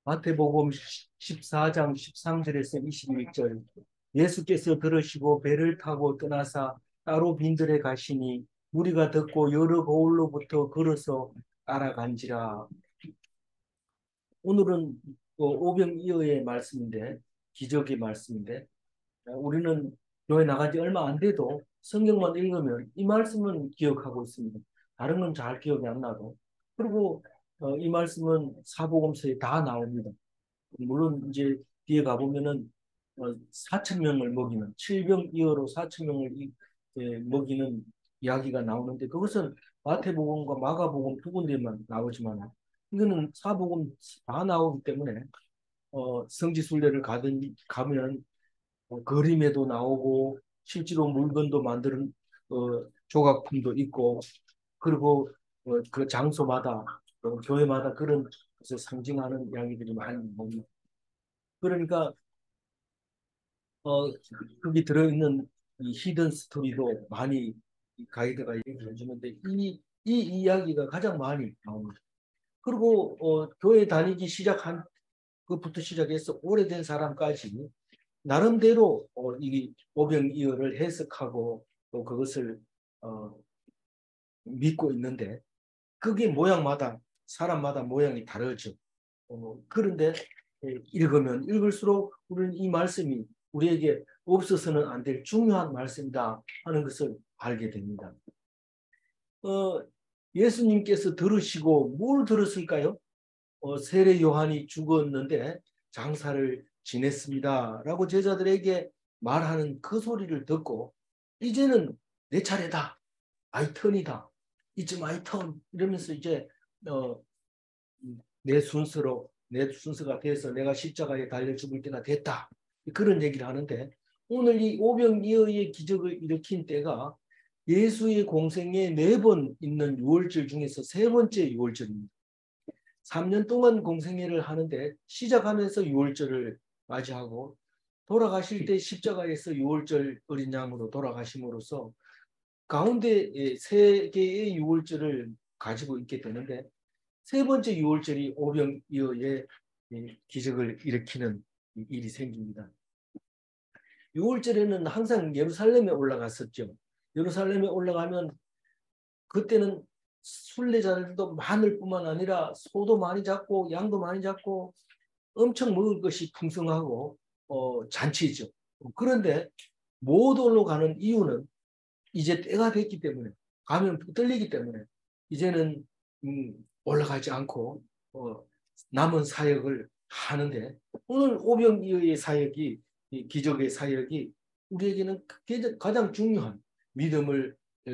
마태복음 14장 13절에서 22절. 예수께서 들으시고 배를 타고 떠나사 따로 빈들에 가시니 무리가 듣고 여러 거울로부터 걸어서 따라간지라. 오늘은 오병이어의 말씀인데, 기적의 말씀인데, 우리는 교회 나간 지 얼마 안 돼도 성경만 읽으면 이 말씀은 기억하고 있습니다. 다른 건 잘 기억이 안 나도. 그리고 이 말씀은 사복음서에 다 나옵니다. 물론 이제 뒤에 가보면은 4천 명을 먹이는 칠병이어로 4천 명을 먹이는 이야기가 나오는데, 그것은 마태복음과 마가복음 두 군데만 나오지만 이거는 사복음 다 나오기 때문에 성지순례를 가면 그림에도 나오고 실제로 물건도 만드는 조각품도 있고, 그리고 그 장소마다 교회마다 그런 것을 상징하는 이야기들이 많이 옵니다. 그러니까 어, 거기 들어있는 이 히든 스토리도 많이 이 가이드가 얘기해 주는데, 이 이야기가 가장 많이 나옵니다. 그리고 교회 다니기 시작한 그부터 시작해서 오래된 사람까지 나름대로 이 오병이어를 해석하고 또 그것을 어, 믿고 있는데, 그게 모양마다 사람마다 모양이 다르죠. 그런데 읽으면 읽을수록 우리는 이 말씀이 우리에게 없어서는 안 될 중요한 말씀이다 하는 것을 알게 됩니다. 어, 예수님께서 들으시고 뭘 들었을까요? 세례 요한이 죽었는데 장사를 지냈습니다라고 제자들에게 말하는 그 소리를 듣고, 이제는 내 차례다, 마이 턴이다, 이제 마이 턴 이러면서 이제 어, 내 순서가 돼서 내가 십자가에 달려 죽을 때가 됐다, 그런 얘기를 하는데, 오늘 이 오병이어의 기적을 일으킨 때가 예수의 공생에 4번 있는 유월절 중에서 3번째 유월절입니다. 3년 동안 공생애를 하는데 시작하면서 유월절을 맞이하고 돌아가실 때 십자가에서 유월절 어린 양으로 돌아가심으로써 가운데 3개의 유월절을 가지고 있게 되는데, 3번째 유월절이 오병이어의 기적을 일으키는 일이 생깁니다. 유월절에는 항상 예루살렘에 올라갔었죠. 예루살렘에 올라가면 그때는 순례자들도 많을 뿐만 아니라 소도 많이 잡고 양도 많이 잡고 엄청 먹을 것이 풍성하고 잔치죠. 그런데 모돌로 가는 이유는 이제 때가 됐기 때문에, 가면 붙들리기 때문에 이제는 올라가지 않고 남은 사역을 하는데, 오늘 오병이어의 사역이, 이 기적의 사역이 우리에게는 가장 중요한 믿음을 어,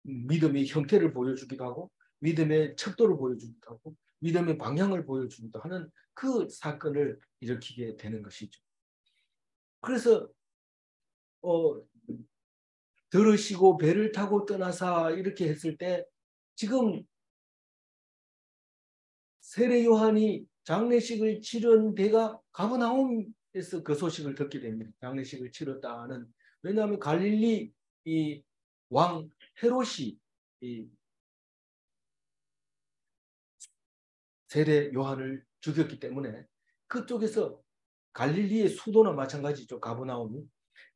믿음의 형태를 보여주기도 하고 믿음의 척도를 보여주기도 하고 믿음의 방향을 보여주기도 하는 그 사건을 일으키게 되는 것이죠. 그래서 어, 들으시고 배를 타고 떠나사 이렇게 했을 때, 지금 세례 요한이 장례식을 치른 데가 가버나움에서 그 소식을 듣게 됩니다. 장례식을 치렀다는. 왜냐하면 갈릴리 이 왕 헤롯이 이 세례 요한을 죽였기 때문에 그쪽에서, 갈릴리의 수도나 마찬가지죠, 가버나움이.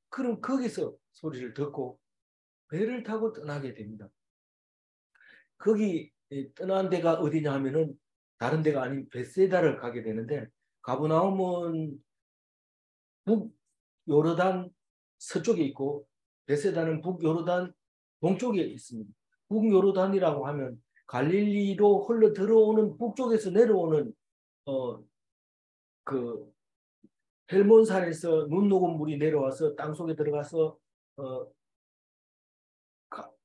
그럼 거기서 소리를 듣고 배를 타고 떠나게 됩니다. 거기 떠난 데가 어디냐 하면은 다른 데가 아닌 베세다를 가게 되는데, 가버나움은 북 요르단 서쪽에 있고 베세다는 북 요르단 동쪽에 있습니다. 북 요르단이라고 하면 갈릴리로 흘러 들어오는 북쪽에서 내려오는 그 헬몬산에서 눈 녹은 물이 내려와서 땅속에 들어가서 어,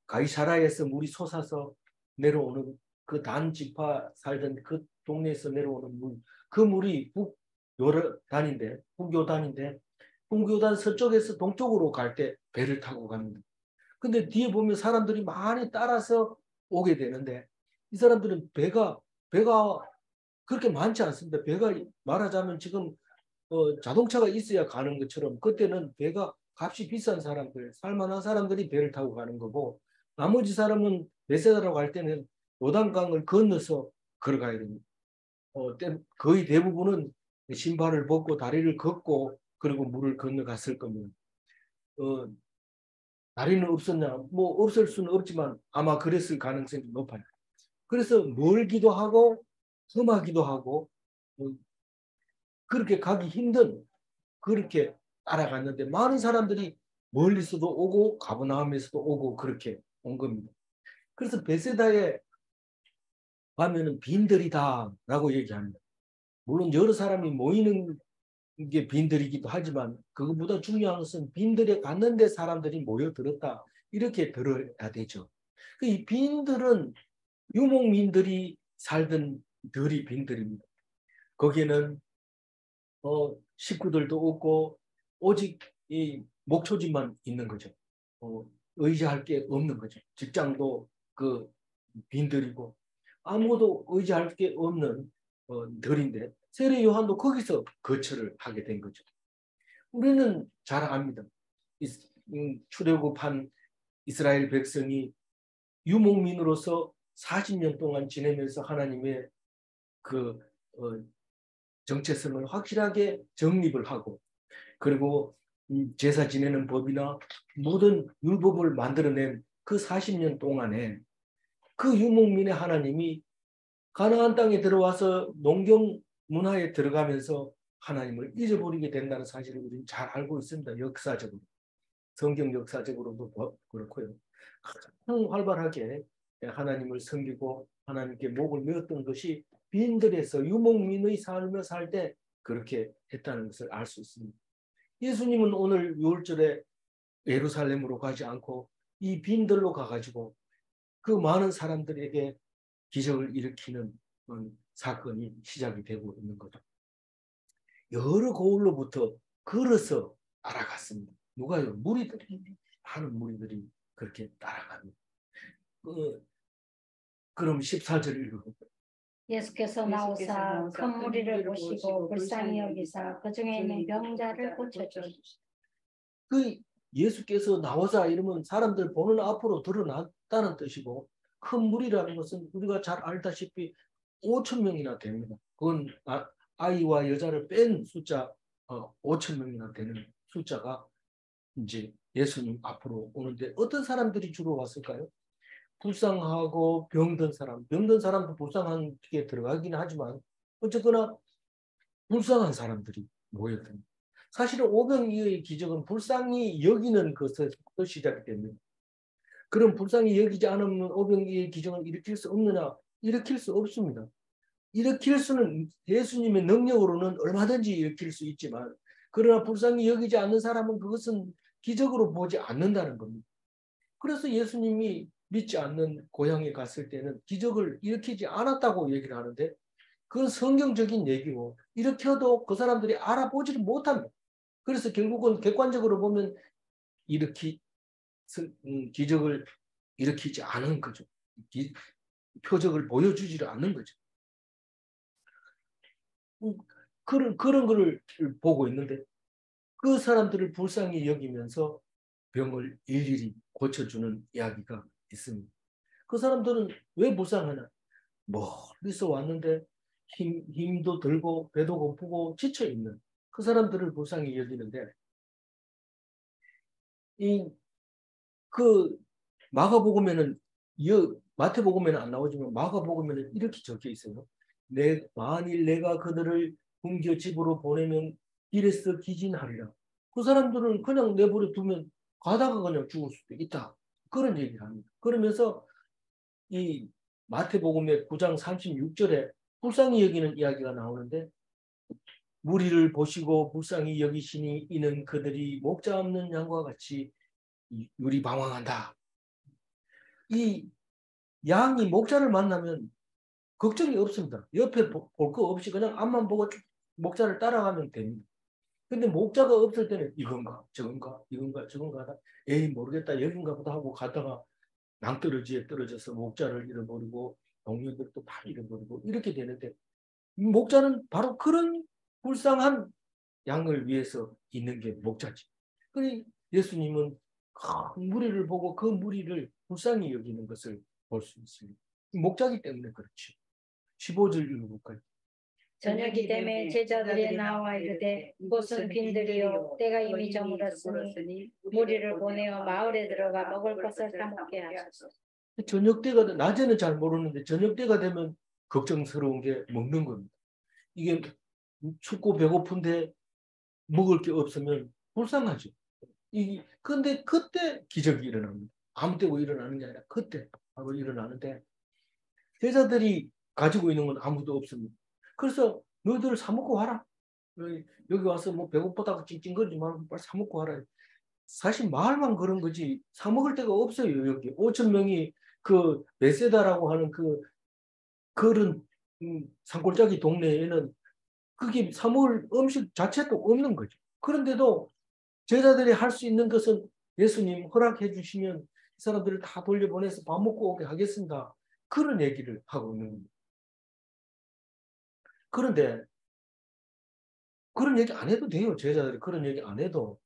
가이사라에서 물이 솟아서 내려오는, 그 단 지파 살던 그 동네에서 내려오는 물, 그 물이 북요단인데 북요단 서쪽에서 동쪽으로 갈 때 배를 타고 갑니다. 근데 뒤에 보면 사람들이 많이 따라서 오게 되는데, 이 사람들은 배가 그렇게 많지 않습니다. 배가 말하자면 지금 자동차가 있어야 가는 것처럼, 그때는 배가 값이 비싼 사람들, 살만한 사람들이 배를 타고 가는 거고, 나머지 사람은 베세다라고 할 때는 요단강을 건너서 걸어가야 됩니다. 거의 대부분은 신발을 벗고 다리를 걷고 그리고 물을 건너갔을 겁니다. 어, 다리는 없었냐? 뭐 없을 수는 없지만 아마 그랬을 가능성이 높아요. 그래서 멀기도 하고 험하기도 하고 어, 그렇게 가기 힘든 그렇게 따라갔는데 많은 사람들이 멀리서도 오고 가버나움에서도 오고 그렇게 온 겁니다. 그래서 베세다에 가면은 빈들이다라고 얘기합니다. 물론 여러 사람이 모이는 게 빈들이기도 하지만 그것보다 중요한 것은 빈들에 갔는데 사람들이 모여들었다 이렇게 들어야 되죠. 이 빈들은 유목민들이 살던 들이 빈들입니다. 거기에는 식구들도 없고 오직 이 목초지만 있는 거죠. 의지할 게 없는 거죠. 직장도 그 빈들이고 아무도 의지할 게 없는 들인데 세례 요한도 거기서 거처를 하게 된 거죠. 우리는 잘 압니다. 출애굽한 이스라엘 백성이 유목민으로서 40년 동안 지내면서 하나님의 그 정체성을 확실하게 정립을 하고 그리고 제사 지내는 법이나 모든 율법을 만들어낸 그 40년 동안에 그 유목민의 하나님이 가나안 땅에 들어와서 농경 문화에 들어가면서 하나님을 잊어버리게 된다는 사실을 우리는 잘 알고 있습니다. 역사적으로. 성경 역사적으로도 그렇고요. 가장 활발하게 하나님을 섬기고 하나님께 목을 메었던 것이 빈들에서 유목민의 삶을 살 때 그렇게 했다는 것을 알 수 있습니다. 예수님은 오늘 6월절에 예루살렘으로 가지 않고 이 빈들로 가가지고 그 많은 사람들에게 기적을 일으키는 사건이 시작이 되고 있는 거죠. 여러 고을로부터 걸어서 따라갔습니다. 누가요? 무리들이, 많은 무리들이 그렇게 따라갑니다. 그럼 14절 읽어볼까요? 예수께서 나오사 큰 무리를 보시고 불쌍히 여기사 그 중에 있는 병자를 고쳐주시고. 그 예수께서 나오사 이러면 사람들 보는 앞으로 드러났다는 뜻이고 큰 무리라는 것은 우리가 잘 알다시피 5천 명이나 됩니다. 그건 아이와 여자를 뺀 숫자 5천 명이나 되는 숫자가 이제 예수님 앞으로 오는데 어떤 사람들이 주로 왔을까요? 불쌍하고 병든 사람, 병든 사람도 불쌍한 게 들어가긴 하지만 어쨌거나 불쌍한 사람들이 모였습니다. 사실은 오병이어의 기적은 불쌍히 여기는 것에서부터 시작이 됩니다. 그럼 불쌍히 여기지 않으면 오병이어의 기적을 일으킬 수 없느냐? 일으킬 수 없습니다. 일으킬 수는 예수님의 능력으로는 얼마든지 일으킬 수 있지만 그러나 불쌍히 여기지 않는 사람은 그것은 기적으로 보지 않는다는 겁니다. 그래서 예수님이 믿지 않는 고향에 갔을 때는 기적을 일으키지 않았다고 얘기를 하는데 그건 성경적인 얘기고 일으켜도 그 사람들이 알아보지를 못합니다. 그래서 결국은 객관적으로 보면 기적을 일으키지 않은 거죠. 표적을 보여주지를 않는 거죠. 그런 거를 보고 있는데 그 사람들을 불쌍히 여기면서 병을 일일이 고쳐주는 이야기가 있습니다. 그 사람들은 왜 불쌍하냐? 멀리서 왔는데 힘도 들고 배도 고프고 지쳐있는 그 사람들을 불쌍히 여기는데 그 마가복음에는 마태복음에는 안 나오지만 마가복음에는 이렇게 적혀 있어요. 만일 내가 그들을 굶겨 집으로 보내면 길에서 기진하리라. 그 사람들은 그냥 내버려 두면 가다가 그냥 죽을 수도 있다. 그런 얘기를 합니다. 그러면서 이 마태복음의 9장 36절에 불쌍히 여기는 이야기가 나오는데 무리를 보시고 불쌍히 여기시니 이는 그들이 목자 없는 양과 같이 유리방황한다. 이 양이 목자를 만나면 걱정이 없습니다. 옆에 볼 거 없이 그냥 앞만 보고 목자를 따라가면 됩니다. 근데 목자가 없을 때는 이건가 저건가 이건가 저건가 하다 에이 모르겠다 여긴가 보다 하고 가다가 낭떠러지에 떨어져서 목자를 잃어버리고 동료들도 다 잃어버리고 이렇게 되는데 목자는 바로 그런 불쌍한 양을 위해서 있는 게 목자지. 그러니 예수님은 큰 무리를 보고 그 무리를 불쌍히 여기는 것을 볼 수 있습니다. 목자기 때문에 그렇지. 15절 읽어볼까요? 저녁이 되매 제자들이 나와 이르되 이곳은 빈들이요 때가 이미 저물었으니 무리를 보내어 마을에 들어가 먹을 것을 사 먹게 하소서. 저녁 때가 낮에는 잘 모르는데 저녁 때가 되면 걱정스러운 게 먹는 겁니다. 이게 춥고 배고픈데 먹을 게 없으면 불쌍하죠. 근데 그때 기적이 일어납니다. 아무 때고 일어나는 게 아니라 그때 바로 일어나는데 제자들이 가지고 있는 건 아무도 없습니다. 그래서 너희들 사 먹고 와라. 여기 와서 뭐 배고프다고 찡찡거리지 말고 빨리 사 먹고 와라. 사실 말만 그런 거지 사 먹을 데가 없어요. 여기 5천 명이 그 베세다라고 하는 그 그런 산골짜기 동네에는 그게 사 먹을 음식 자체도 없는 거죠. 그런데도 제자들이 할 수 있는 것은 예수님 허락해 주시면 이 사람들을 다 돌려보내서 밥 먹고 오게 하겠습니다. 그런 얘기를 하고 있는 겁니다. 그런데 그런 얘기 안 해도 돼요. 제자들이 그런 얘기 안 해도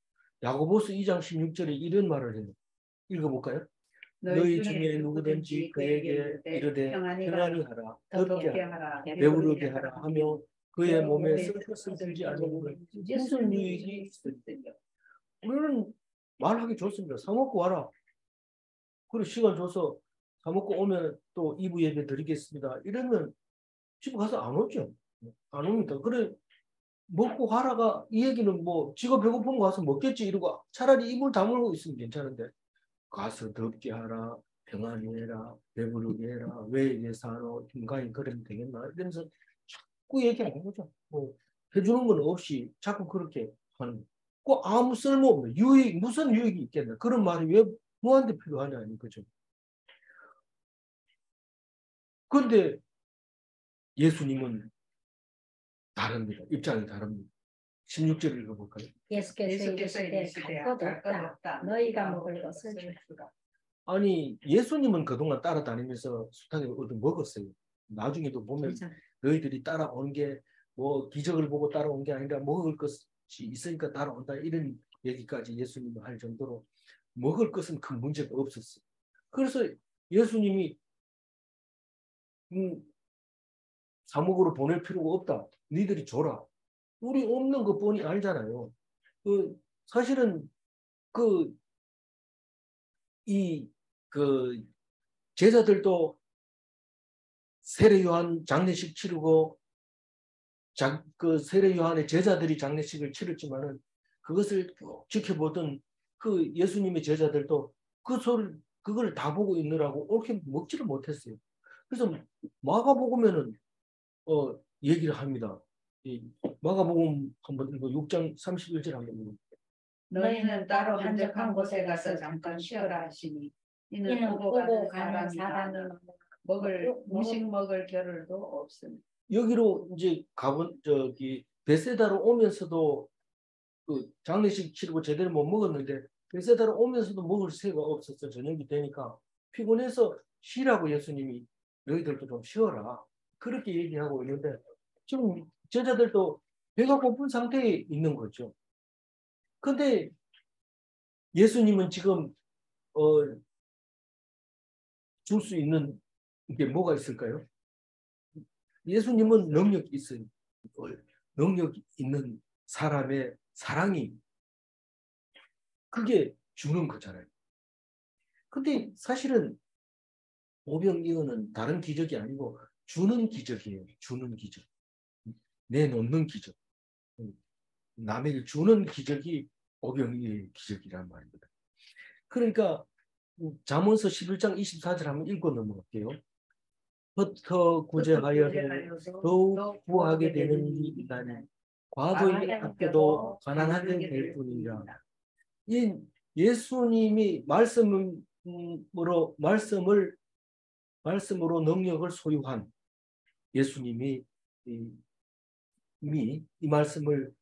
야고보서 2장 16절에 이런 말을 해요. 읽어볼까요? 너희 중에 누구든지 그에게 이르되 평안히 하라, 덥게 하라, 배부르게 하라 하며 그의 몸에 쓴것을 들지 않으면 무슨 유익이 있으리요. 우리는 말하기 좋습니다. 사 먹고 와라. 그리고 시간 줘서 사 먹고 오면 또 2부 예배 드리겠습니다. 이러면 집에 가서 안 오죠. 안 옵니다. 그래 먹고 가라가 이 얘기는 뭐 지가 배고프면 가서 먹겠지 이러고 차라리 입을 다물고 있으면 괜찮은데 가서 덥게 하라, 평안히 해라, 배부르게 해라, 왜 이래 사노, 인간이 그러면 되겠나 이러면서 자꾸 얘기하는 거죠. 뭐 해주는 건 없이 자꾸 그렇게 하는 거. 그 아무 쓸모없는 유익 무슨 유익이 있겠나 그런 말이 왜 뭐한테 필요하냐 이거죠. 그런데 예수님은 다릅니다. 입장이 다릅니다. 16절 읽어볼까요? 예수께서 이르시되 갈 것 없다. 너희가 먹을 것을 주라. 아니 예수님은 그동안 따라다니면서 숱하게 얻어 먹었어요. 나중에도 보면 너희들이 따라온 게 뭐 기적을 보고 따라온 게 아니라 먹을 것이 있으니까 따라온다 이런 얘기까지 예수님은 할 정도로 먹을 것은 큰 문제가 없었어요. 그래서 예수님이 사목으로 보낼 필요가 없다. 니들이 줘라. 우리 없는 것 뻔히 알잖아요. 사실은 그 제자들도 세례 요한 장례식 치르고 그 세례 요한의 제자들이 장례식을 치렀지만은 그것을 지켜보던 그 예수님의 제자들도 그걸 다 보고 있느라고 옳게 먹지를 못했어요. 그래서 마가복음에는 얘기를 합니다. 마가복음 한번 읽어 6장 31절 한번 읽어. 너희는 따로 한적한 곳에 가서 잠깐 쉬어라 하시니 이는 오고 가는 사람이 음식 먹을 겨를도 없습니다. 여기로 이제 베세다로 오면서도 그 장례식 치르고 제대로 못 먹었는데 베세다로 오면서도 먹을 새가 없었어. 저녁이 되니까 피곤해서 쉬라고 예수님이 너희들도 좀 쉬어라. 그렇게 얘기하고 있는데 지금 제자들도 배가 고픈 상태에 있는 거죠. 근데 예수님은 지금 줄 수 있는 게 뭐가 있을까요? 예수님은 능력이 있어요. 능력 있는 사람의 사랑이 그게 주는 거잖아요. 근데 사실은 오병이어는 다른 기적이 아니고 주는 기적이에요. 주는 기적. 내놓는 기적. 남에게 주는 기적이 오병이어의 기적이란 말입니다. 그러니까 잠언서 11장 24절 한번 읽고 넘어갈게요. 헛터 구제하여도 더욱 구하게 되는 일이 있다니 과도히 아껴도 가난하게 될 뿐이라. 이 예수님이 말씀으로 능력을 소유한 예수님이 이 말씀을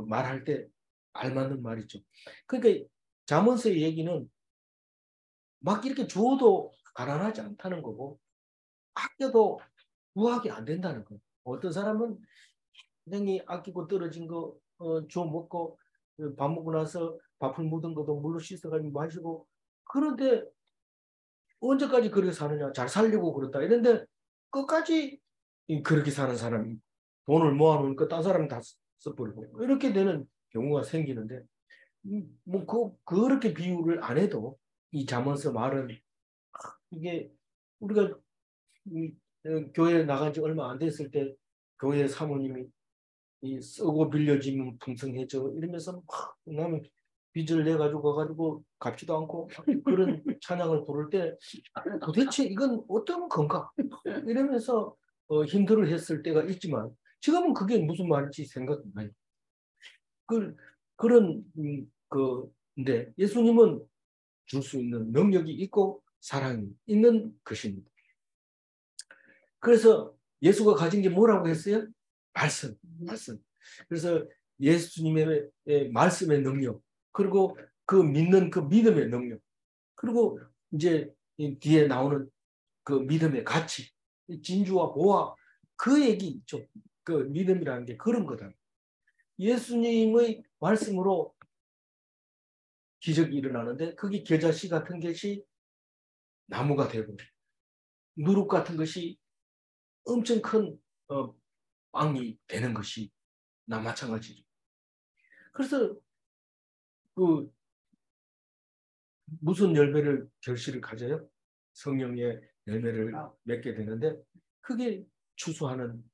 말할 때 알맞는 말이죠. 그러니까 잠언서의 얘기는 막 이렇게 주어도 가난하지 않다는 거고 아껴도 구하기 안 된다는 거예요. 어떤 사람은 굉장히 아끼고 떨어진 거 주워 먹고 밥 먹고 나서 밥풀 묻은 것도 물로 씻어가지고 마시고 그런데 언제까지 그렇게 사느냐 잘 살려고 그렇다 이런데 끝까지 그렇게 사는 사람이 돈을 모아놓으니까 딴 사람이 다 써버리고 이렇게 되는 경우가 생기는데 뭐 그렇게 비유를 안 해도 이 잠언서 말은 이게 우리가 교회 나간 지 얼마 안 됐을 때 교회 사모님이 이 쓰고 빌려지면 풍성해져 이러면서 막 나는 빚을 내 가지고 가가지고 갚지도 않고 그런 찬양을 부를 때 도대체 이건 어떤 건가 이러면서 힘들어 했을 때가 있지만 지금은 그게 무슨 말인지 생각이 나요. 그런 근데 예수님은 줄 수 있는 능력이 있고 사랑이 있는 것입니다. 그래서 예수가 가진 게 뭐라고 했어요? 말씀. 그래서 예수님의 말씀의 능력, 그리고 그 믿는 그 믿음의 능력, 그리고 이제 뒤에 나오는 그 믿음의 가치, 진주와 보화, 그 얘기 있죠. 그 믿음이라는 게 그런 거다. 예수님의 말씀으로 기적이 일어나는데 그게 겨자씨 같은 것이 나무가 되고 누룩 같은 것이 엄청 큰 빵이 되는 것이 나 마찬가지죠. 그래서 그 무슨 열매를 결실을 가져요? 성령의 열매를 맺게 되는데 그게 추수하는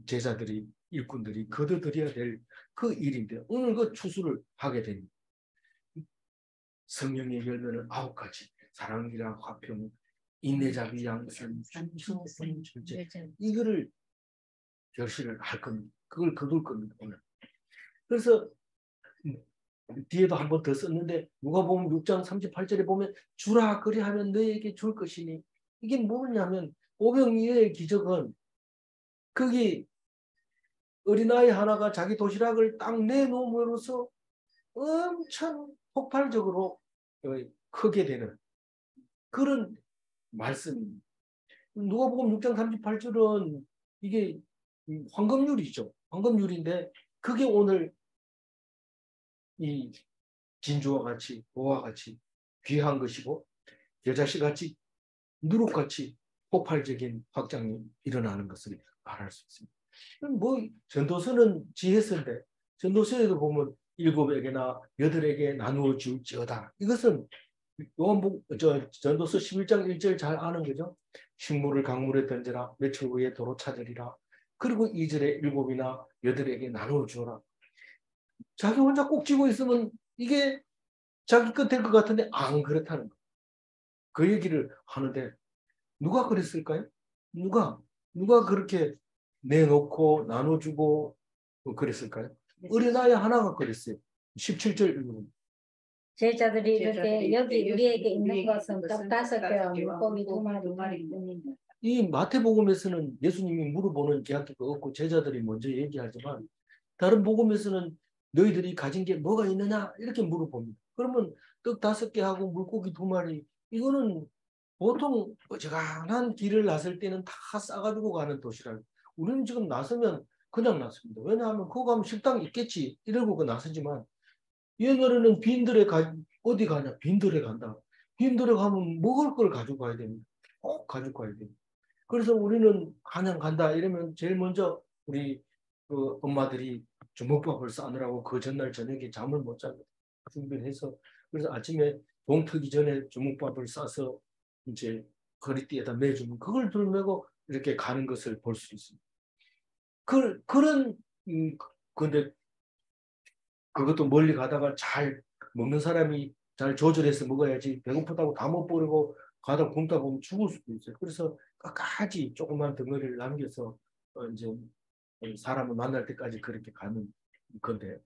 제자들이 일꾼들이 거둬들여야 될 그 일인데 오늘 그 추수를 하게 됩니다. 성령의 열매는 9가지 사랑이라 화평 인내자비 양선 충성 절제 이거를 결실을 할 겁니다. 그걸 거둘 겁니다. 오늘. 그래서 뒤에도 한 번 더 썼는데 누가복음 6장 38절에 보면 주라 그리하면 너에게 줄 것이니 이게 뭐냐면 오병이어의 기적은 거기 어린아이 하나가 자기 도시락을 딱 내놓음으로써 엄청 폭발적으로 크게 되는 그런 말씀입니다. 누가복음 6장 38절은 이게 황금률이죠. 황금률인데 그게 오늘 이 진주와 같이 보와 같이 귀한 것이고 여자씨 같이 누룩같이 폭발적인 확장이 일어나는 것을 말할 수 있습니다. 뭐 전도서는 지혜서인데 전도서에도 보면 7에게나 8에게 나누어 줄지어다. 이것은 전도서 11장 1절 잘 아는 거죠. 식물을 강물에 던져라. 며칠 후에 도로 찾으리라. 그리고 2절에 7이나 8에게 나누어 주어라. 자기 혼자 꼭 쥐고 있으면 이게 자기 끝일 것 같은데 안 그렇다는 거예요. 그 얘기를 하는데 누가 그랬을까요? 누가 그렇게 내놓고 나눠주고 그랬을까요? 어린아이 하나가 그랬어요. 17절 읽으면. 제자들이 이렇게 여기 우리에게 있는 것은 떡 5개와 물고기 2마리. 이 마태복음에서는 예수님이 물어보는 이야기가 없고 제자들이 먼저 얘기하지만 다른 복음에서는 너희들이 가진 게 뭐가 있느냐 이렇게 물어봅니다. 그러면 떡 5개하고 물고기 2마리 이거는 보통 어지간한 길을 나설 때는 다 싸가지고 가는 도시락. 우리는 지금 나서면 그냥 나섭니다. 왜냐하면 그거 가면 식당 있겠지 이러고 나서지만 얘네는 빈들에 어디 가냐? 빈들에 간다. 빈들에 가면 먹을 걸 가지고 가야 됩니다. 꼭 가지고 가야 됩니다. 그래서 우리는 한양 간다 이러면 제일 먼저 우리 그 엄마들이 주먹밥을 싸느라고 그 전날 저녁에 잠을 못 자고 준비를 해서 그래서 아침에 동 트기 전에 주먹밥을 싸서 이제 허리띠에다 매주면 그걸 들매고 이렇게 가는 것을 볼 수 있습니다. 그런 근데 그것도 멀리 가다가 잘 먹는 사람이 잘 조절해서 먹어야지 배고프다고 다 못 버리고 가다 굶다 보면 죽을 수도 있어요. 그래서 끝까지 조그만 덩어리를 남겨서 이제 사람을 만날 때까지 그렇게 가는 건데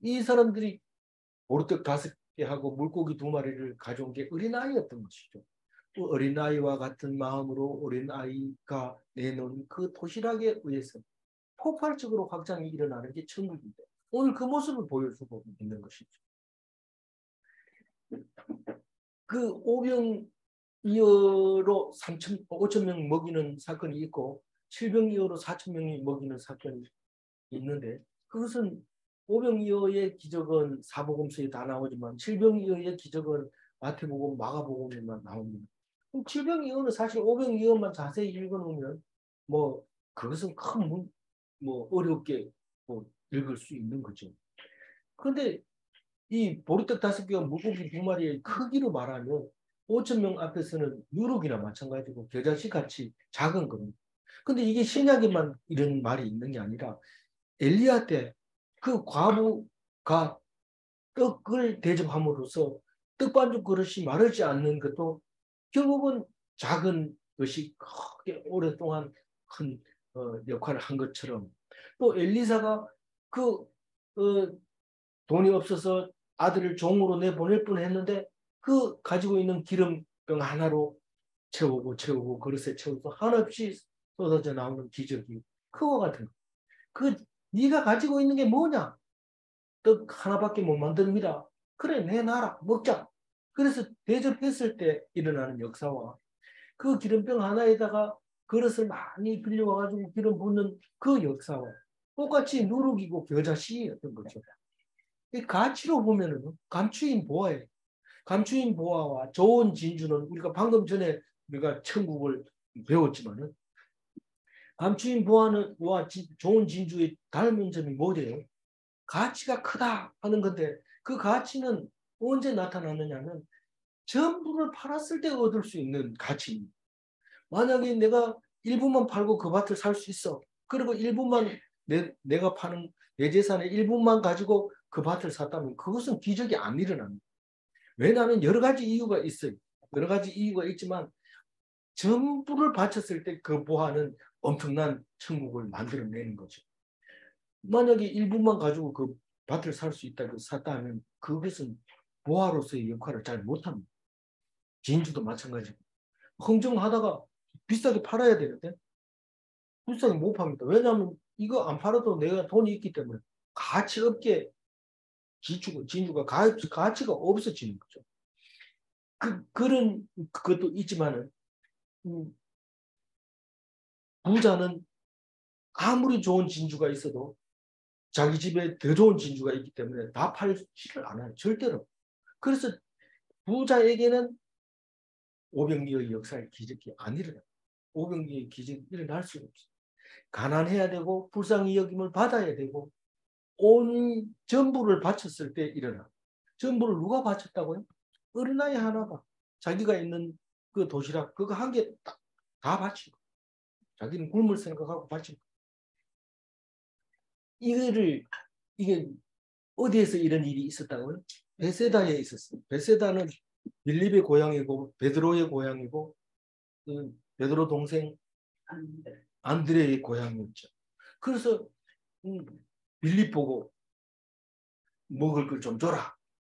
이 사람들이 보르떡 5개 하고 물고기 2마리를 가져온 게 어린아이였던 것이죠. 또 어린아이와 같은 마음으로 어린아이가 내놓은 그 도시락에 의해서 폭발적으로 확장이 일어나는 게 천국인데 오늘 그 모습을 보여주고 있는 것이죠. 그 오병이어로 5천 명 먹이는 사건이 있고 7병이어로 4천 명이 먹이는 사건이 있는데 그것은 오병이어의 기적은 사복음서에 다 나오지만 7병이어의 기적은 마태복음, 마가복음에만 나옵니다. 그럼 7병이어는 사실 오병이어만 자세히 읽어놓으면 뭐 그것은 큰 뭐 어렵게 뭐 읽을 수 있는 거죠. 그런데 이 보리떡 5개와 물고기 2마리의 크기로 말하면 5천 명 앞에서는 누룩이나 마찬가지고 겨자씨 같이 작은 겁니다. 근데 이게 신약에만 이런 말이 있는 게 아니라 엘리야 때 그 과부가 떡을 대접함으로써 떡반죽 그릇이 마르지 않는 것도 결국은 작은 것이 크게 오랫동안 큰 역할을 한 것처럼 또 엘리사가 그 돈이 없어서 아들을 종으로 내보낼 뻔했는데 그 가지고 있는 기름병 하나로 채우고 그릇에 채우고 한없이 쏟아져 나오는 기적이 그와 같은 거. 그 네가 가지고 있는 게 뭐냐? 떡 하나밖에 못 만듭니다. 그래 내놔라 먹자. 그래서 대접했을 때 일어나는 역사와 그 기름병 하나에다가 그릇을 많이 빌려와가지고 기름 붓는 그 역사와 똑같이 누룩이고 겨자씨였던 거죠. 이 가치로 보면은 감추인 보화예요. 감추인 보화와 좋은 진주는 우리가 방금 전에 우리가 천국을 배웠지만은 감추인 보화는 좋은 진주의 닮은 점이 뭐예요? 가치가 크다 하는 건데 그 가치는 언제 나타나느냐면 전부를 팔았을 때 얻을 수 있는 가치입니다. 만약에 내가 일부만 팔고 그 밭을 살 수 있어. 그리고 일부만 내가 파는 내 재산의 일부만 가지고 그 밭을 샀다면 그것은 기적이 안 일어납니다. 왜냐하면 여러 가지 이유가 있어요. 여러 가지 이유가 있지만 전부를 바쳤을 때 그 보화는 엄청난 천국을 만들어내는 거죠. 만약에 일부만 가지고 그 밭을 살 수 있다고 샀다 하면 그것은 보화로서의 역할을 잘 못합니다. 진주도 마찬가지고. 흥정하다가 비싸게 팔아야 되는데 비싸게 못 팝니다. 왜냐하면 이거 안 팔아도 내가 돈이 있기 때문에 가치 없게 진주가 가치가 없어지는 거죠. 그런 것도 있지만은 부자는 아무리 좋은 진주가 있어도 자기 집에 더 좋은 진주가 있기 때문에 다 팔지를 않아요. 절대로. 그래서 부자에게는 오병이의 역사의 기적이 안 일어나요. 오병이의 기적이 일어날 수가 없어요. 가난해야 되고 불쌍히 여김을 받아야 되고 온 전부를 바쳤을 때 일어나. 전부를 누가 바쳤다고요? 어린아이 하나가 자기가 있는 그 도시락 그거 한 개 다 바치고 자기는 굶을 생각하고 바치고 이게 어디에서 이런 일이 있었다고요? 베세다에 있었어요. 베세다는 빌립의 고향이고 베드로의 고향이고 베드로 동생 안드레의 고향이었죠. 그래서 빌립 보고 먹을 걸 좀 줘라.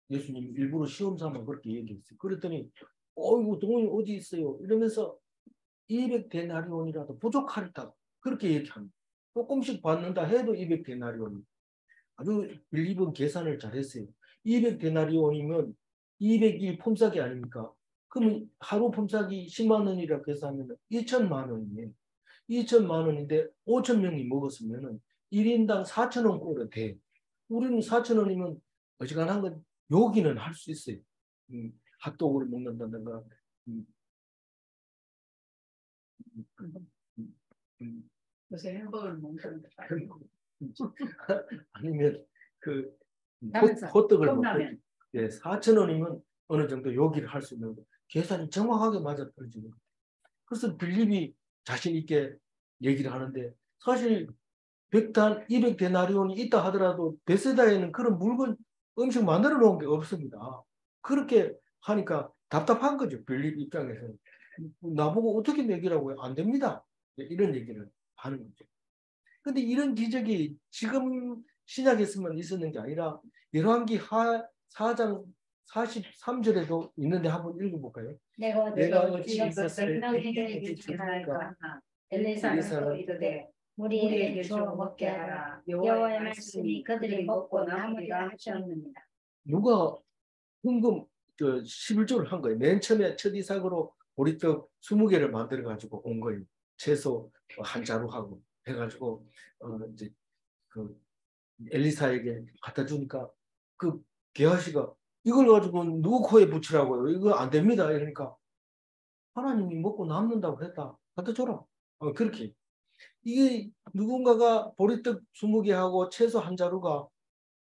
예수님 일부러 시험 삼아 그렇게 얘기했어요. 그랬더니 어이구 돈이 어디 있어요? 이러면서 200데나리온이라도 부족하다. 그렇게 얘기합니다. 조금씩 받는다 해도 200데나리온. 아주 빌립은 계산을 잘했어요. 200데나리온이면 200일 품삯이 아닙니까? 그러면 하루 품삯이 10만 원이라고 계산하면 2천만 원이에요. 2천만 원인데 5천 명이 먹었으면 1인당 4천 원 꼴은 돼. 우리는 4천 원이면 어지간한 건 요기는 할 수 있어요. 핫도그를 먹는다든가 요새 햄버거를 먹는 거 아니면 그 남에서 호떡을 먹고 컵라면. 4천 원이면 어느 정도 요기를 할 수 있는 거. 계산이 정확하게 맞아 떨어지는 거예요. 그래서 빌립이 자신 있게 얘기를 하는데 사실 200데나리온이 있다 하더라도 베세다에는 그런 물건 음식 만들어 놓은 게 없습니다. 그렇게 하니까 답답한 거죠. 빌립 입장에서는. 나보고 어떻게 먹이라고요? 안 됩니다. 이런 얘기를 하는 거죠. 근데 이런 기적이 지금 신약에서만 있었는 게 아니라 열왕기 4장 43절에도 있는데 한번 읽어볼까요? 내가 어찌 이것을 너희에게 주나이까 엘리사는 이르되 우리에게 주어 먹게 하라. 여호와의 말씀이 그들이 먹고 남으리라 하셨느니라. 누가 흥금 11조를 한 거예요. 맨 처음에 첫 이삭으로 보리떡 20개를 만들어 가지고 온 거예요. 채소 한 자루하고 해가지고 이제 그 엘리사에게 갖다 주니까 그 게하시가 이걸 가지고 누구 코에 붙이라고요? 이거 안 됩니다. 이러니까 하나님이 먹고 남는다고 했다. 갖다 줘라. 그렇게 이게 누군가가 보리떡 20개하고 채소 한 자루가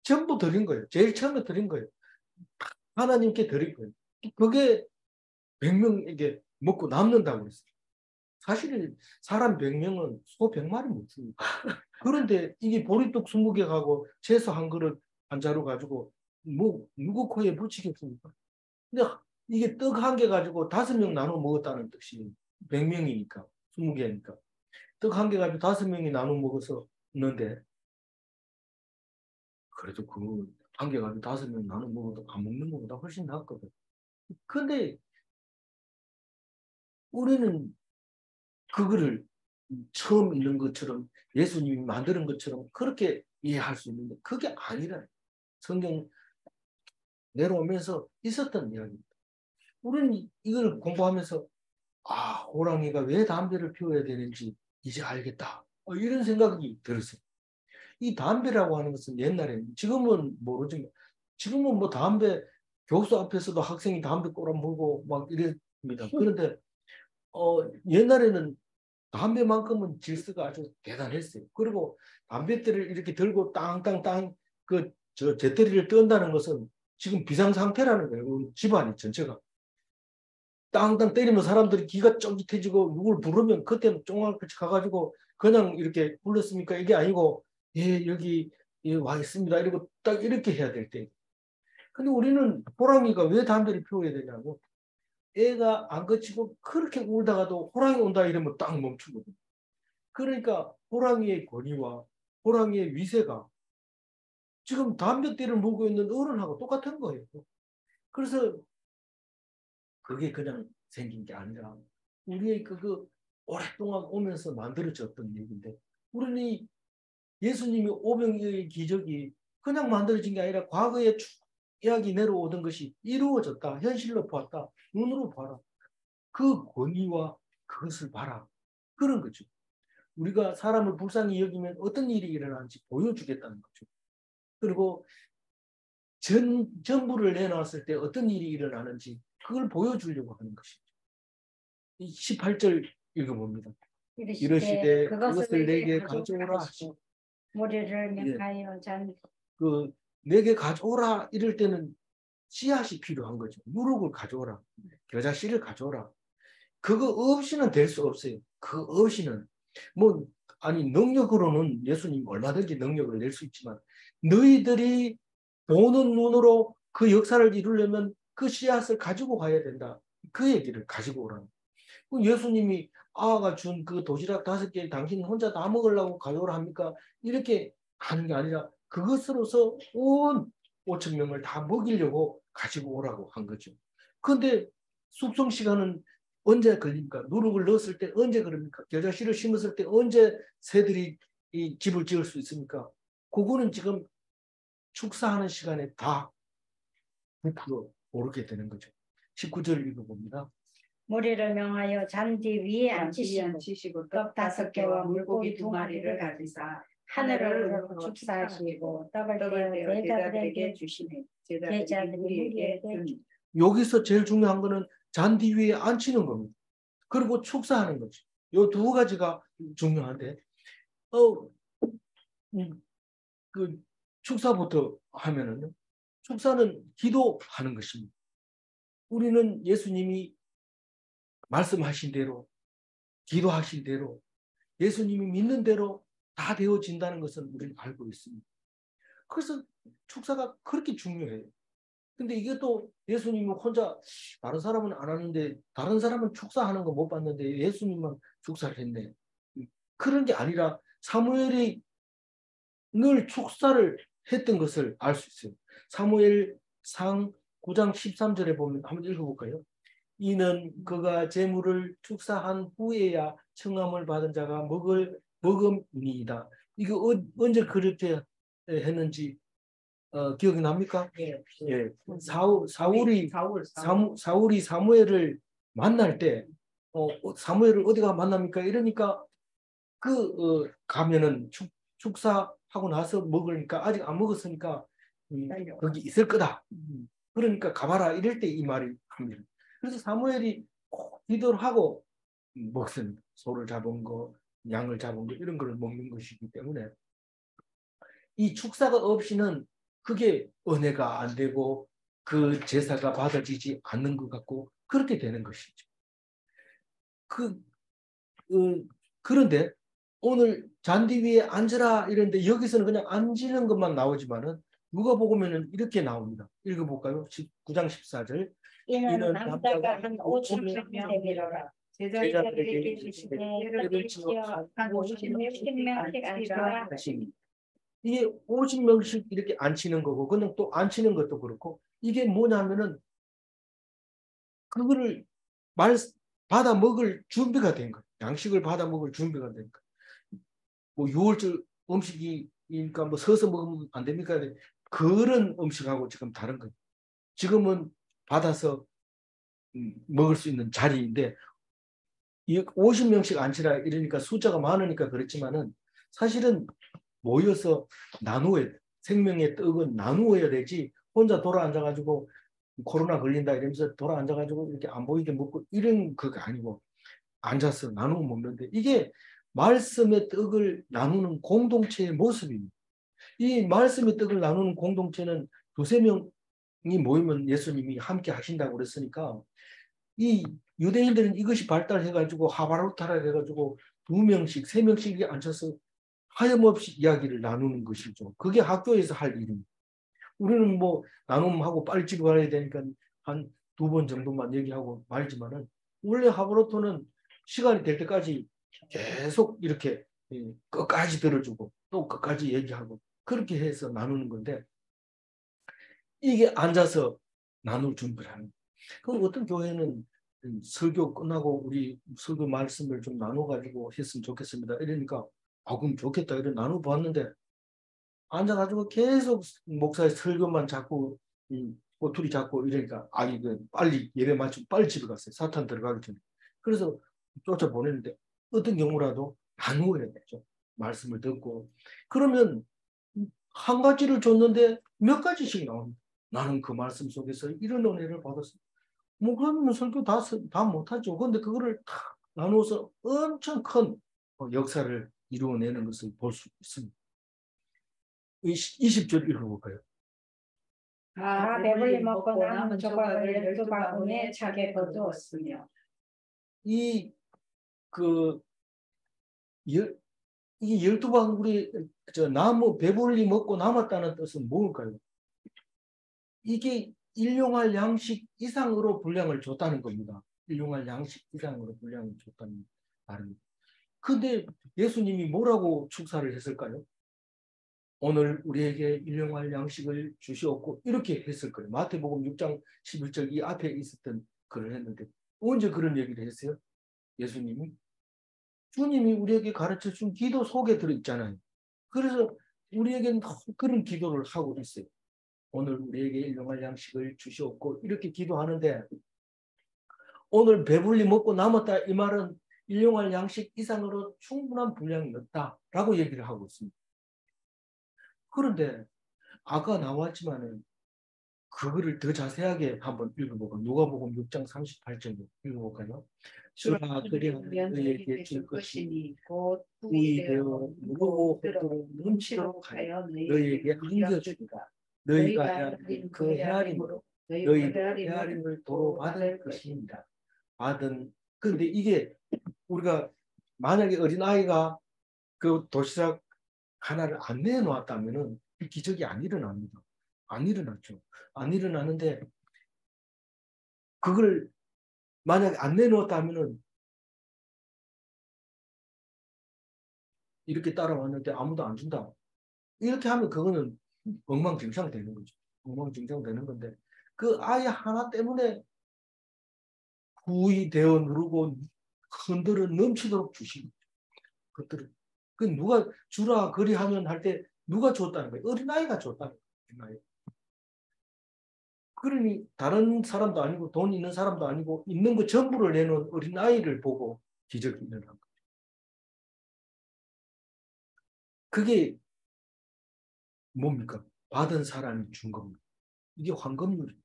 전부 드린 거예요. 제일 처음에 드린 거예요. 하나님께 드린 거예요. 그게 100명에게 먹고 남는다고 그랬어요. 사실 사람 100명은 소 100마리 먹습니다. 그런데 이게 보리떡 20개하고 채소 한 그릇 한 자루 가지고 뭐 누구 코에 붙이겠습니까? 근데 이게 떡 1개 가지고 5명 나눠 먹었다는 뜻이 100명이니까 20개니까 떡 1개 가지고 5명이 나눠 먹었었는데 그래도 그 1개 가지고 5명 나눠 먹어도 안 먹는 것보다 훨씬 낫거든. 근데 우리는 그거를 처음 읽는 것처럼 예수님이 만드는 것처럼 그렇게 이해할 수 있는데 그게 아니라 성경 내려오면서 있었던 이야기입니다. 우리는 이걸 공부하면서 호랑이가 왜 담배를 피워야 되는지 이제 알겠다. 이런 생각이 들었어요. 이 담배라고 하는 것은 옛날에는 지금은 모르지만 지금은 뭐 담배 교수 앞에서도 학생이 담배 꼬라 물고 막 이랬습니다. 그런데 옛날에는 담배만큼은 질서가 아주 대단했어요. 그리고 담배대를 이렇게 들고 땅땅땅 저 재떨이를 뜬다는 것은 지금 비상상태라는 거예요. 집안이 전체가. 땅땅 때리면 사람들이 기가 쫄깃해지고 누굴 부르면 그때는 쫑알같이 가가지고 그냥 이렇게 불렀습니까? 이게 아니고 예 여기 예, 와 있습니다. 이러고 딱 이렇게 해야 될 때. 근데 우리는 호랑이가 왜 담배를 피워야 되냐고. 애가 안 거치고 그렇게 울다가도 호랑이 온다 이러면 딱 멈추거든. 그러니까 호랑이의 권위와 호랑이의 위세가 지금 담뱃대를 물고 있는 어른하고 똑같은 거예요. 그래서 그게 그냥 생긴 게 아니라 우리의 오랫동안 오면서 만들어졌던 얘기인데 우리는 예수님이 오병이의 기적이 그냥 만들어진 게 아니라 과거에 쭉 이야기 내려오던 것이 이루어졌다. 현실로 보았다. 눈으로 봐라. 그 권위와 그것을 봐라. 그런 거죠. 우리가 사람을 불쌍히 여기면 어떤 일이 일어나는지 보여주겠다는 거죠. 그리고 전부를 내놨을 때 어떤 일이 일어나는지 그걸 보여주려고 하는 것이죠. 이 18절 읽어봅니다. 이르시되 그것을 내게 가져오라 하시고 모래를 예. 명하여 잔 내게 가져오라 이럴 때는 씨앗이 필요한 거죠. 누룩을 가져오라. 겨자씨를 가져오라. 그거 없이는 될 수 없어요. 그 없이는 능력으로는 예수님 얼마든지 능력을 낼 수 있지만 너희들이 보는 눈으로 그 역사를 이루려면 그 씨앗을 가지고 가야 된다. 그 얘기를 가지고 오라는. 예수님이 아가 준 그 도시락 5개 당신 혼자 다 먹으려고 가져오라 합니까? 이렇게 하는 게 아니라 그것으로서 온 5천 명을 다 먹이려고 가지고 오라고 한 거죠. 그런데 숙성 시간은 언제 걸립니까? 누룩을 넣었을 때 언제 그럽니까? 겨자씨를 심었을 때 언제 새들이 이 집을 지을 수 있습니까? 그거는 지금 축사하는 시간에 다 100% 오르게 되는 거죠. 19절 읽어봅니다. 모래를 명하여 잔디 위에 앉히시고 떡 5개와 물고기 2마리를 가지사 하늘을 우러러 축사하시고 떡을 떼어 제자들에게 주시니 제자들이 우리에게 주니. 여기서 제일 중요한 거는 잔디 위에 앉히는 겁니다. 그리고 축사하는 거죠. 이 2가지가 중요한데 그 축사부터 하면은요. 축사는 기도하는 것입니다. 우리는 예수님이 말씀하신 대로 기도하신 대로 예수님이 믿는 대로 다 되어진다는 것은 우리는 알고 있습니다. 그래서 축사가 그렇게 중요해요. 근데 이것도 예수님은 혼자 다른 사람은 안 하는데 다른 사람은 축사하는 거 못 봤는데 예수님만 축사를 했네. 그런 게 아니라 사무엘이 늘 축사를 했던 것을 알 수 있어요. 사무엘상 9장 13절에 보면 한번 읽어볼까요? 이는 그가 제물을 축사한 후에야 청함을 받은 자가 먹음이니이다. 이거 언제 그렇게 했는지 기억이 납니까? 예. 예. 사울이 사무엘을 만날 때 사무엘을 어디가 만납니까? 이러니까 가면은 축사하고 나서 먹으니까 아직 안 먹었으니까 거기 있을 거다. 그러니까 가봐라 이럴 때 이 말이 합니다. 그래서 사무엘이 꼭 기도를 하고 먹습니다. 소를 잡은 거, 양을 잡은 거 이런 걸 먹는 것이기 때문에 이 축사가 없이는 그게 은혜가 안 되고 그 제사가 받아지지 않는 것 같고 그렇게 되는 것이죠. 그런데 오늘 잔디 위에 앉으라 이런데 여기서는 그냥 앉는 것만 나오지만은 누가복음에는 이렇게 나옵니다. 읽어볼까요? 9장 14절. 이는 남자가 한 50명이로라. 제자들에게 이르시되 때를 지어 한 50명씩 앉으라 하시니 이게 50명씩 이렇게 앉히는 거고 그는 또 앉히는 것도 그렇고 이게 뭐냐면은 그거를 받아 먹을 준비가 된 거예요. 양식을 받아 먹을 준비가 된 거예요. 뭐 6월절 음식이니까 뭐 서서 먹으면 안 됩니까? 그런 음식하고 지금 다른 거예요. 지금은 받아서 먹을 수 있는 자리인데 50명씩 앉히라 이러니까 숫자가 많으니까 그렇지만은 사실은 모여서 나누어야 돼. 생명의 떡은 나누어야 되지 혼자 돌아 앉아가지고 코로나 걸린다 이러면서 돌아 앉아가지고 이렇게 안 보이게 먹고 이런 그거 아니고 앉아서 나누어 먹는데 이게 말씀의 떡을 나누는 공동체의 모습입니다. 이 말씀의 떡을 나누는 공동체는 두세 명이 모이면 예수님이 함께 하신다고 그랬으니까 이 유대인들은 이것이 발달해가지고 하바로타라 해가지고 2명씩 3명씩 앉아서 하염없이 이야기를 나누는 것이죠. 그게 학교에서 할 일입니다. 우리는 뭐 나눔하고 빨리 집에 가야 되니까 한 2번 정도만 얘기하고 말지만은 원래 하바로토는 시간이 될 때까지 계속 이렇게 끝까지 들어주고 또 끝까지 얘기하고 그렇게 해서 나누는 건데 이게 앉아서 나눌 준비를 하는 거예요. 어떤 교회는 설교 끝나고 우리 설교 말씀을 좀 나눠가지고 했으면 좋겠습니다. 이러니까 그럼 좋겠다. 이래 나눠봤는데 앉아가지고 계속 목사의 설교만 자꾸 꼬투리 잡고 이러니까 이거 빨리 예배 마치고 빨리 집에 갔어요. 사탄 들어가기 전에. 그래서 쫓아보내는데 어떤 경우라도 나누어야 되죠. 말씀을 듣고. 그러면 한 가지를 줬는데 몇 가지씩 나옵니다. 나는 그 말씀 속에서 이런 은혜를 받았어. 뭐 그러면 설교 다 못하죠. 그런데 그거를 다 나누어서 엄청 큰 역사를 이루어내는 것을 볼 수 있습니다. 20절 읽어볼까요? 배불리 먹고 남은 조각을 12바구니에 차게 거두었으며 이 12바구니 나무 배불리 먹고 남았다는 뜻은 뭘까요? 이게 일용할 양식 이상으로 분량을 줬다는 겁니다. 일용할 양식 이상으로 분량을 줬다는 말입니다. 근데 예수님이 뭐라고 축사를 했을까요? 오늘 우리에게 일용할 양식을 주시옵고 이렇게 했을 거예요. 마태복음 6장 11절 이 앞에 있었던 글을 했는데 언제 그런 얘기를 했어요? 예수님이 주님이 우리에게 가르쳐 준 기도 속에 들어있잖아요. 그래서 우리에게는 그런 기도를 하고 있어요. 오늘 우리에게 일용할 양식을 주시옵고 이렇게 기도하는데 오늘 배불리 먹고 남았다 이 말은 일용할 양식 이상으로 충분한 분량이었다라고 얘기를 하고 있습니다. 그런데 아까 나왔지만은 그거를 더 자세하게 한번 읽어보고 누가복음 6장 38절 읽어볼까요? 주라 그리하면 너희에게 줄 것이니 곧 부이 되어 무르고 헛되어 넘치도록 하여 너희에게 안겨주리라. 너희가 헤아린 그 헤아림으로 너희의 헤아림을 도로 받을 것입니다. 근데 이게 우리가 만약에 어린아이가 그 도시락 하나를 안 내놓았다면은 기적이 안 일어납니다. 안 일어났죠. 안 일어나는데 그걸 만약에 안 내놓았다면은 이렇게 따라왔는데 아무도 안 준다. 이렇게 하면 그거는 엉망진창 되는 거죠. 엉망진창 되는 건데 그 아이 하나 때문에 구이 되어 누르고 흔들어 넘치도록 주신 것들을 그 누가 주라 그리하면 할 때 누가 줬다는 거예요? 어린아이가 줬다는 거예요. 그러니 다른 사람도 아니고 돈 있는 사람도 아니고 있는 거 전부를 내놓은 어린아이를 보고 기적이 일어난 거예요. 그게 뭡니까? 받은 사람이 준 겁니다. 이게 황금률이에요.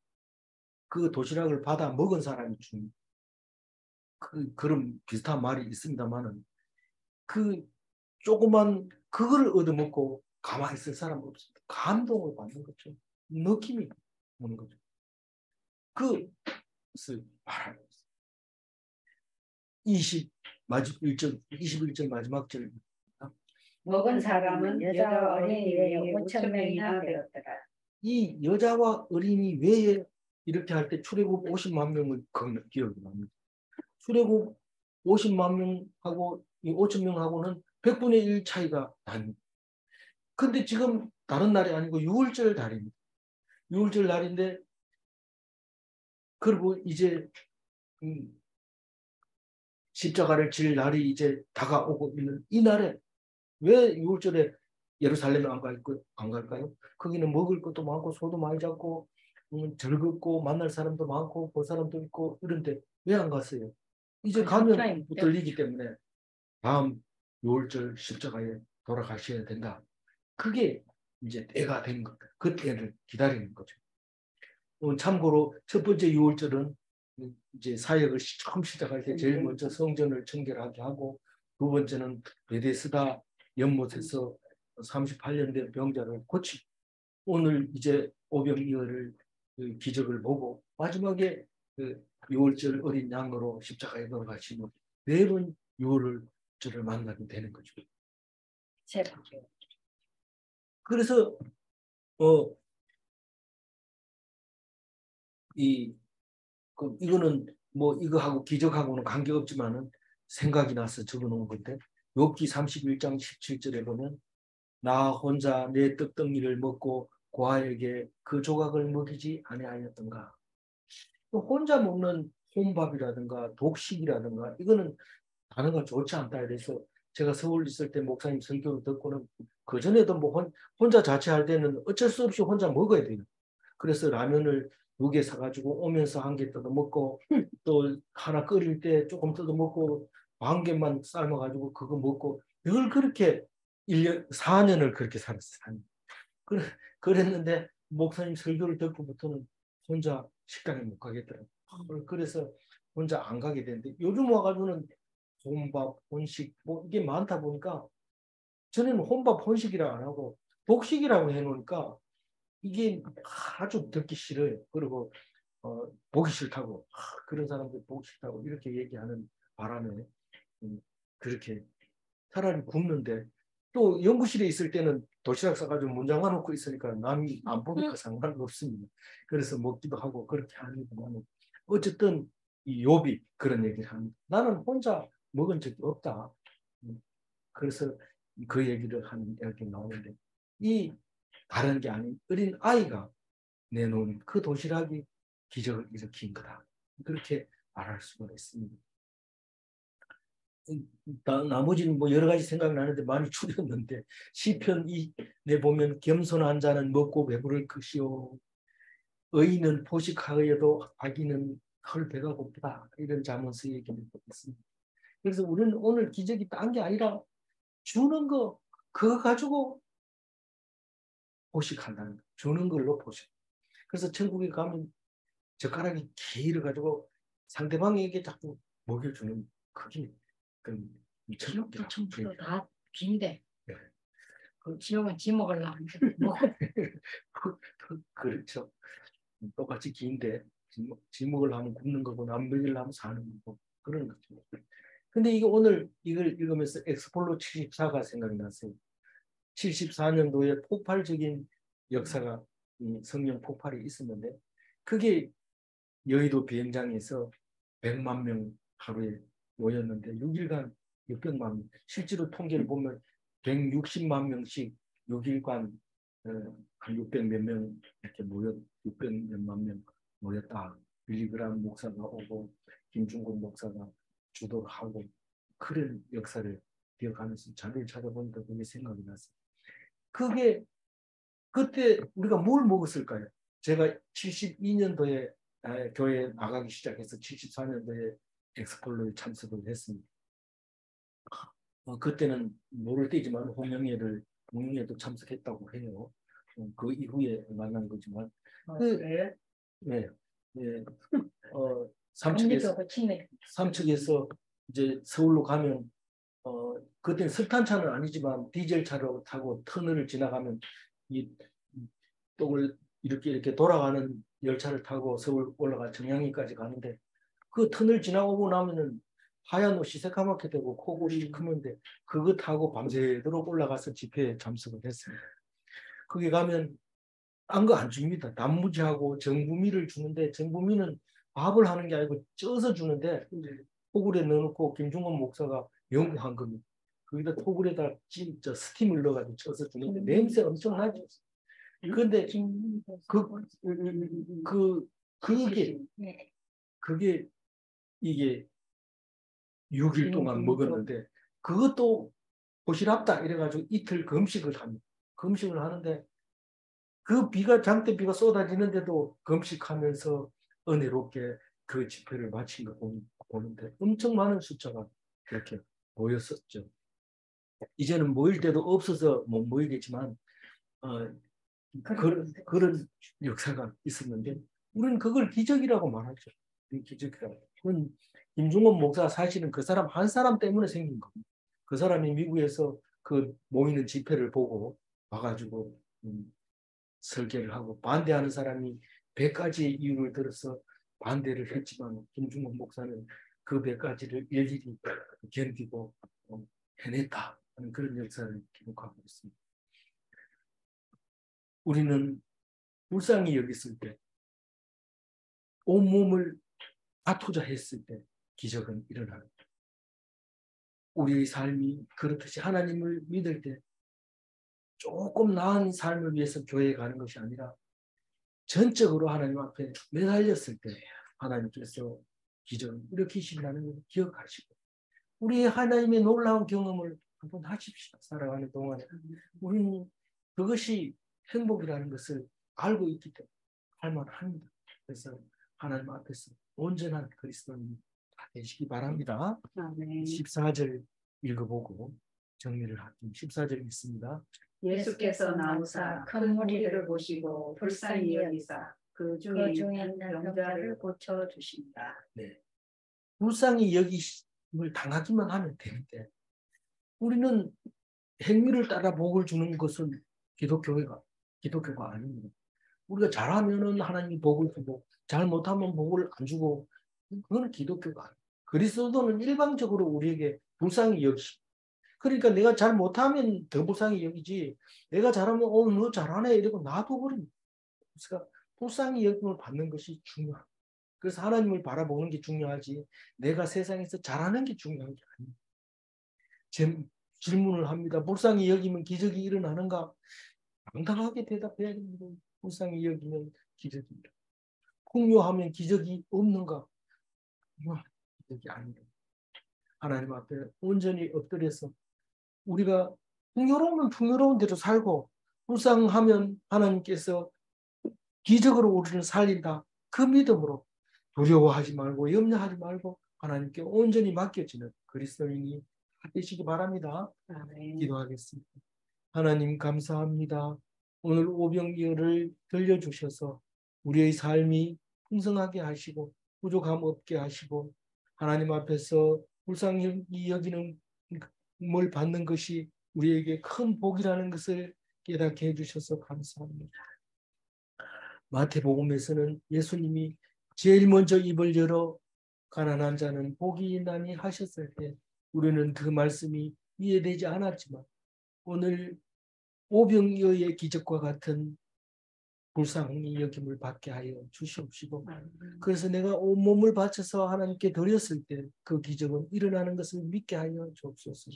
그 도시락을 받아 먹은 사람이 준 그런 비슷한 말이 있습니다만은 그 조그만 그걸 얻어먹고 가만히 있을 사람 없습니다. 감동을 받는 거죠. 느낌이 오는 거죠. 그것을 말하는 거죠. 21절 마지막 절. 먹은 사람은 여자와 어린이 외에 5천 명이나 되었더라. 이 여자와 어린이 외에 이렇게 할 때 출애굽 50만 명을 기억이 납니다. 출애굽 50만 명하고 이 5천 명하고는 100분의 1 차이가 납니다. 근데 지금 다른 날이 아니고 6월절 달입니다. 6월절 날인데 그리고 이제 십자가를 질 날이 이제 다가오고 있는 이 날에 왜 6월절에 예루살렘에 안 갈까요? 거기는 먹을 것도 많고 소도 많이 잡고 즐겁고 만날 사람도 많고 볼 사람도 있고 이런데 왜 안 갔어요? 이제 가면 들리기 때문에 다음 6월절 십자가에 돌아가셔야 된다. 그게 이제 때가 된 것, 그 때를 기다리는 거죠. 참고로 첫 번째 6월절은 이제 사역을 처음 시작할 때 제일 먼저 성전을 청결하게 하고 두 번째는 베데스다 연못에서 38년 된 병자를 고치고 오늘 이제 오병이어를 그 기적을 보고 마지막에 그 6월절 어린 양으로 십자가에 돌아가시는 네 번 6월절을 만나게 되는 거죠. 그래서 이거는 뭐 이거하고 기적하고는 관계없지만은 생각이 나서 적어놓은 건데 욥기 31장 17절에 보면 나 혼자 내 떡덩이를 먹고 고아에게 그 조각을 먹이지 아니하였던가. 혼자 먹는 혼밥이라든가 독식이라든가 이거는 단어가 좋지 않다 이래서 제가 서울 있을 때 목사님 설교를 듣고는 그전에도 뭐 혼자 자취할 때는 어쩔 수 없이 혼자 먹어야 돼요. 그래서 라면을 2개 사가지고 오면서 1개 뜯어 먹고 또 하나 끓일 때 조금 뜯어 먹고 1개만 삶아가지고 그거 먹고 늘 그렇게 1년, 4년을 그렇게 살았어요. 그랬는데 목사님 설교를 듣고부터는 혼자 식당에 못 가겠더라고요. 그래서 혼자 안 가게 되는데 요즘 와가지고는 혼밥, 혼식 뭐 이게 많다 보니까 전에는 혼밥, 혼식이라 안 하고 독식이라고 해놓으니까 이게 아주 듣기 싫어요. 그리고 보기 싫다고 그런 사람들 보기 싫다고 이렇게 얘기하는 바람에 그렇게 차라리 굶는데 또 연구실에 있을 때는 도시락 싸가지고 문장만 놓고 있으니까 남이 안 보니까 상관없습니다. 그래서 먹기도 하고 그렇게 하니까는 어쨌든 이 욥이 그런 얘기를 합니다. 나는 혼자 먹은 적이 없다. 그래서 그 얘기를 하는 이렇게 나오는데 이 다른 게 아닌 어린 아이가 내놓은 그 도시락이 기적을 일으킨 거다. 그렇게 말할 수가 있습니다. 나머지는 뭐 여러 가지 생각나는데 많이 줄였는데 시편 2에 보면 겸손한 자는 먹고 배부를 것이요 의인은 포식하여도 악인은 헐 배가 고프다 이런 잠언서 얘기를 했습니다. 그래서 우리는 오늘 기적이 딴 게 아니라 주는 거 그거 가지고 포식한다는 거 주는 걸로 포식. 그래서 천국에 가면 젓가락이 길어가지고 상대방에게 자꾸 먹여주는 그게 지옥도 천국도 다 긴데 네. 지옥은 지목을 안 먹어. 그렇죠. 똑같이 긴데 지목을 하면 굶는 거고 안 먹이려면 사는 거고 그런 거죠. 근데 이거 오늘 이걸 읽으면서 엑스폴로 74가 생각이 났어요. 74년도에 폭발적인 역사가 성령 폭발이 있었는데 그게 여의도 비행장에서 100만 명 하루에 모였는데 6일간 600만 명. 실제로 통계를 보면 160만 명씩 6일간 한 600 몇 명 이렇게 600 몇만 명 모였다. 빌리그람 목사가 오고 김중곤 목사가 주도를 하고 그런 역사를 기억하면서 자료를 찾아보니까 그게 생각이 났어요. 그게 그때 우리가 뭘 먹었을까요? 제가 72년도에 교회에 나가기 시작해서 74년도에 엑스폴로에 참석을 했습니다. 그때는 모를 때지만 홍영애도 참석했다고 해요. 그 이후에 만난 거지만 그래? 네, 네, 삼척에서 이제 서울로 가면 그때 석탄차는 아니지만 디젤차로 타고 터널을 지나가면 이 똑을 이렇게 돌아가는 열차를 타고 서울 올라가 정량리까지 가는데 그 터널 지나오고 나면은 하얀 옷이 새까맣게 되고 코골이 크는데 그거 타고 밤새도록 올라가서 집회에 참석을 했습니다. 거기 가면 딴 거 안 줍니다. 단무지하고 정부미를 주는데 정부미는 밥을 하는 게 아니고 쪄서 주는데 토굴에 넣어놓고 김중건 목사가 연구한 겁니다. 거기다 토굴에다 스팀을 넣어가지고 쪄서 주는데 냄새 엄청 나죠. 그런데 그게 이게 6일 동안 먹었는데 그것도 보시랍다 이래가지고 이틀 금식을 합니다. 금식을 하는데 그 장대 비가 쏟아지는데도 금식하면서 은혜롭게 그 집회를 마친 거 보는데 엄청 많은 숫자가 이렇게 모였었죠. 이제는 모일 때도 없어서 못 모이겠지만 그런 역사가 있었는데 우리는 그걸 기적이라고 말하죠. 기적이라고. 그건 김중원 목사 사실은 그 사람 한 사람 때문에 생긴 겁니다. 그 사람이 미국에서 그 모이는 집회를 보고 와가지고 설계를 하고 반대하는 사람이 100가지의 이유를 들어서 반대를 했지만 김중원 목사는 그 100가지를 일일이 견디고 해냈다 하는 그런 역사를 기록하고 있습니다. 우리는 불쌍히 여겼을 때 온몸을 다 투자했을 때 기적은 일어납니다. 우리의 삶이 그렇듯이 하나님을 믿을 때 조금 나은 삶을 위해서 교회에 가는 것이 아니라 전적으로 하나님 앞에 매달렸을 때 하나님께서 기적을 일으키신다는 걸 기억하시고 우리의 하나님의 놀라운 경험을 한번 하십시다. 살아가는 동안에 우리는 그것이 행복이라는 것을 알고 있기 때문에 할만합니다. 그래서 하나님 앞에서 온전한 그리스도인이 되시기 바랍니다. 14절 읽어보고 정리를 할게요. 14절 있습니다. 예수께서 나오사 큰 무리를 보시고 불쌍히 여기사 그 중에 있는 병자를 고쳐주신다. 네. 불쌍히 여기심을 당하기만 하면 되는데 우리는 행위를 따라 복을 주는 것은 기독교가 아닙니다. 우리가 잘하면은 하나님이 복을 주고 잘못하면 복을 안 주고 그건 기독교가 아니에요. 그리스도는 일방적으로 우리에게 불쌍히 여기시. 그러니까 내가 잘 못하면 더 불쌍히 여기지 내가 잘하면 너 잘하네 이러고 놔둬버립니다. 그래서 불쌍히 여김을 받는 것이 중요합니다. 그래서 하나님을 바라보는 게 중요하지 내가 세상에서 잘하는 게 중요한 게 아닙니다. 질문을 합니다. 불쌍히 여기면 기적이 일어나는가? 당당하게 대답해야 됩니다. 불쌍히 여기면 기적입니다. 풍요하면 기적이 없는가? 기적이 아닙니다. 하나님 앞에 온전히 엎드려서 우리가 풍요로우면 풍요로운 대로 살고 불쌍하면 하나님께서 기적으로 우리를 살린다. 그 믿음으로 두려워하지 말고 염려하지 말고 하나님께 온전히 맡겨지는 그리스도인이 되시기 바랍니다. 기도하겠습니다. 하나님 감사합니다. 오늘 오병이어를 들려주셔서 우리의 삶이 풍성하게 하시고 부족함 없게 하시고 하나님 앞에서 불쌍히 여기는 뭘 받는 것이 우리에게 큰 복이라는 것을 깨닫게 해주셔서 감사합니다. 마태복음에서는 예수님이 제일 먼저 입을 열어 가난한 자는 복이 있나니 하셨을 때 우리는 그 말씀이 이해되지 않았지만 오늘 오병이어의 기적과 같은 불쌍히 여김을 받게 하여 주시옵시고 그래서 내가 온몸을 바쳐서 하나님께 드렸을 때 그 기적은 일어나는 것을 믿게 하여 주옵소서.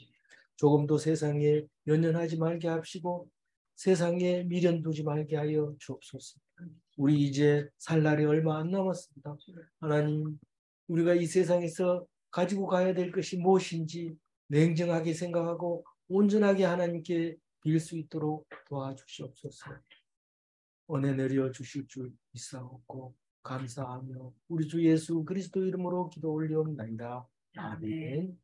조금도 세상에 연연하지 말게 하시고 세상에 미련 두지 말게 하여 주옵소서. 우리 이제 살 날이 얼마 안 남았습니다. 하나님 우리가 이 세상에서 가지고 가야 될 것이 무엇인지 냉정하게 생각하고 온전하게 하나님께 빌 수 있도록 도와주시옵소서. 은혜 내려 주실 줄 믿사옵고 감사하며 우리 주 예수 그리스도 이름으로 기도 올리옵나이다. 아멘.